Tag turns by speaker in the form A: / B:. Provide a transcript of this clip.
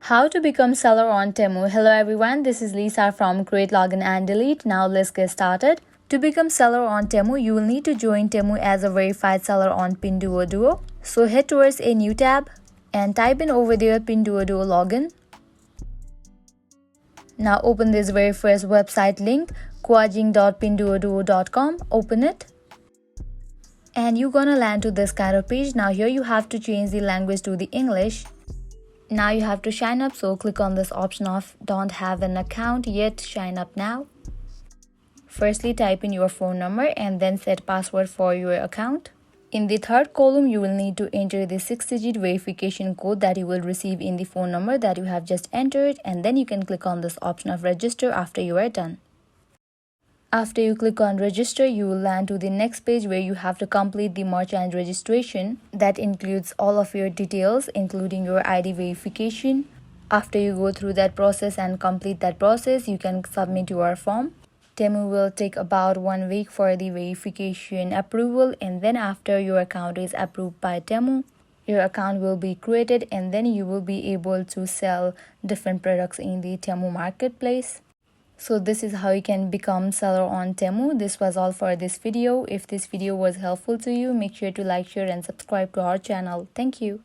A: How to become seller on Temu. Hello everyone, this is Lisa from Create, Login and Delete. Now let's get started. To become seller on Temu, you will need to join Temu as a verified seller on Pinduoduo. So head towards a new tab and type in over there Pinduoduo login. Now open this very first website link, kuajing.pinduoduo.com. Open it. And you're gonna land to this kind of page. Now here you have to change the language to the English. Now you have to sign up, so click on this option of don't have an account yet, sign up now. Firstly, type in your phone number and then set password for your account. In the third column, you will need to enter the 6-digit verification code that you will receive in the phone number that you have just entered, and then you can click on this option of register after you are done. After you click on register, you will land to the next page where you have to complete the merchant registration. That includes all of your details, including your ID verification. After you go through that process and complete that process, you can submit your form. Temu will take about 1 week for the verification approval, and then after your account is approved by Temu, your account will be created and then you will be able to sell different products in the Temu marketplace. So this is how you can become seller on Temu. This was all for this video. If this video was helpful to you, make sure to like, share and subscribe to our channel. Thank you.